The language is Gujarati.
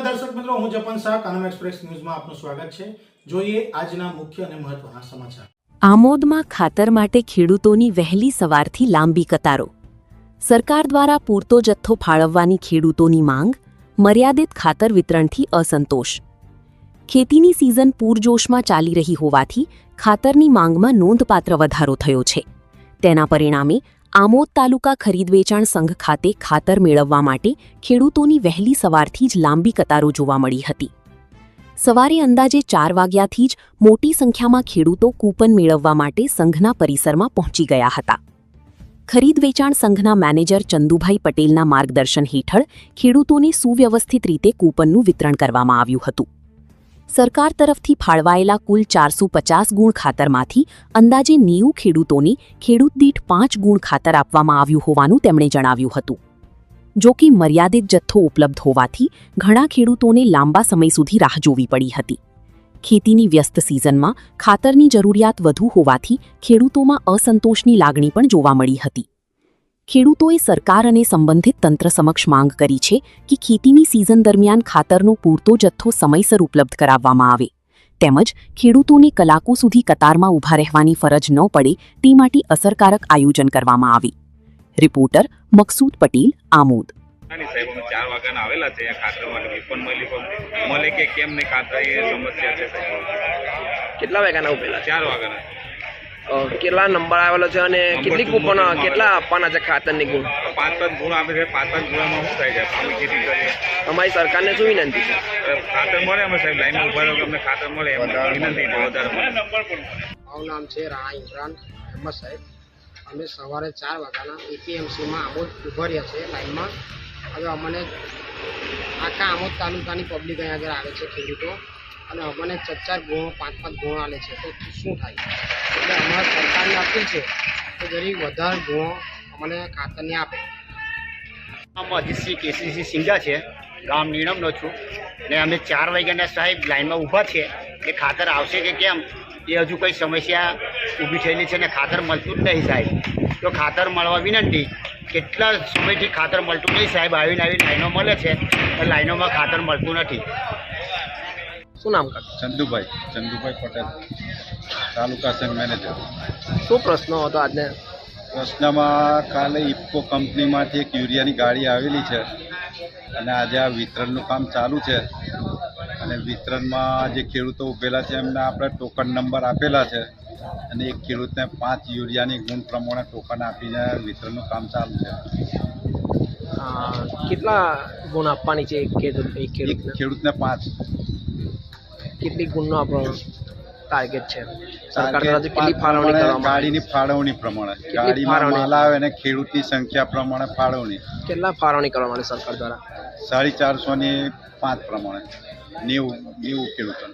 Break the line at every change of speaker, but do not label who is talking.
દર્શક મિત્રો, હું જપન શાહ, કાનમ એક્સપ્રેસ ન્યૂઝમાં આપનું સ્વાગત છે। જોઈએ આજના મુખ્ય અને મહત્વના સમાચાર।
આમોદમાં ખાતર માટે ખેડૂતોની વહેલી સવારથી લાંબી કતારો। સરકાર દ્વારા પૂરતો જથ્થો ફાળવવાની ખેડૂતોની માંગ, મર્યાદિત ખાતર વિતરણથી અસંતોષ। ખેતીની સિઝન પૂરજોશમાં ચાલી રહી હોવાથી ખાતરની માંગમાં નોંધપાત્ર વધારો થયો છે। તેના પરિણામે આમોદ તાલુકા ખરીદ વેચાણ સંઘ ખાતે ખાતર મેળવવા માટે ખેડૂતોની વહેલી સવારથી જ લાંબી કતારો જોવા મળી હતી। સવારે અંદાજે 4 વાગ્યાથી જ મોટી સંખ્યામાં ખેડૂતો કૂપન મેળવવા માટે સંઘના પરિસરમાં પહોંચી ગયા હતા। ખરીદ વેચાણ સંઘના મેનેજર ચંદુભાઈ પટેલના માર્ગદર્શન હેઠળ ખેડૂતોને સુવ્યવસ્થિત રીતે કૂપનનું વિતરણ કરવામાં આવ્યું હતું। સરકાર તરફથી ફાળવાયેલા કુલ 450 ગુણ ખાતરમાંથી અંદાજે 90 ખેડૂતોને ખેડૂત દીઠ 5 ગુણ ખાતર આપવામાં આવ્યું હોવાનું તેમણે જણાવ્યું હતું। જો કે મર્યાદિત જથ્થો ઉપલબ્ધ હોવાથી ઘણા ખેડૂતોને લાંબા સમય સુધી રાહ જોવી પડી હતી। ખેતીની વ્યસ્ત સિઝનમાં ખાતરની જરૂરિયાત વધુ હોવાથી ખેડૂતોમાં અસંતોષની લાગણી પણ જોવા મળી હતી। ખેડૂતોએ સરકાર અને સંબંધિત તંત્ર સમક્ષ માંગ કરી છે કે ખેતીની સિઝન દરમિયાન ખાતરનો પૂરતો જથ્થો સમયસર ઉપલબ્ધ કરાવવામાં આવે, તેમજ ખેડૂતોને કલાકો સુધી કતારમાં ઊભા રહેવાની ફરજ ન પડે તે માટે અસરકારક આયોજન કરવામાં આવે। રિપોર્ટર મકસૂદ પટેલ, આમોદ।
સાહેબ અમે 4 વાગ્યાના આવેલા છે ખાતર માટે વિપન મળે કે કેમ નહીં ખાતર એ સમસ્યા છે સાહેબ।
કેટલા વાગ્યાના ઉપેલા
4 વાગ્યાના
કેટલા નંબર આવેલો છે અને કેટલી કૂપન કેટલા આપવાના છે ખાતરની ગુણ?
5 ગુણ આપે છે। 5 ગુણામાં શું થાય છે? અમે ખેતી કરીએ।
અમારી સરકારને શું વિનંતી છે?
ખાતર મળે અમે સાહેબ લાઈનમાં ઉભા રહ્યો કે અમને ખાતર મળે એમ વિનંતી છે વધારે મળે।
મારું નામ છે રાણા ઇમરાન અહેમદ સાહેબ। અમે સવારે 4 વાગ્યાના એપીએમસીમાં આમોદ ઉભા રહ્યા છે લાઈનમાં। હવે અમને આખા આમોદ તાલુકાની પબ્લિક અહીંયા આગળ આવે છે ખેડૂતો, અને અમને 4 ગુણો 5 ગુણો આલે છે, તો શું થાય? એટલે અમારા સરકારને અપીલ છે કે જરીક વધારે ગુણો અમને ખાતરને આપે।
અજીતસિંહ કેસીસિંહ સિંગા છે, ગામ નીણમનો છું ને અમે 4 વાગ્યાના સાહેબ લાઈનમાં ઊભા છે કે ખાતર આવશે કે કેમ એ હજુ કંઈ સમસ્યા ઊભી થયેલી છે ને ખાતર મળતું જ નહીં સાહેબ। તો ખાતર મળવા વિનંતી। કેટલા સમયથી ખાતર મળતું નહીં સાહેબ। આવીને લાઈનો મળે છે, લાઈનોમાં ખાતર મળતું નથી।
શું નામ કાકા?
ચંદુભાઈ પટેલ, તાલુકા સંઘ મેનેજર।
શું પ્રશ્ન હતો આજને?
પ્રશ્નમાં કાલે ઇફકો કંપનીમાંથી એક યુરિયાની ગાડી આવેલી છે અને આજે આ વિતરણનું કામ ચાલુ છે, અને વિતરણમાં જે ખેડૂતો ઉભેલા છે એમને આપણે ટોકન નંબર આપેલા છે, અને એક ખેડૂતને 5 યુરિયાની ગુણ પ્રમાણે ટોકન આપીને વિતરણનું કામ ચાલુ છે।
કેટલા ગુણ આપવાની છે એક
ખેડૂતને 5।
કેટલી ગુણનો આપણો ટાર્ગેટ છે? સરકાર તરફથી કેટલી ફાળવણી કરવામાં?
ગાડીની ફાળવણી પ્રમાણે, ગાડીમાં માલ આવે અને ખેડૂતની સંખ્યા પ્રમાણે ફાળવણી।
કેટલા ફાળવણી કરવામાં આવે સરકાર દ્વારા?
450 ની 5 પ્રમાણે 90 ખેડૂતો।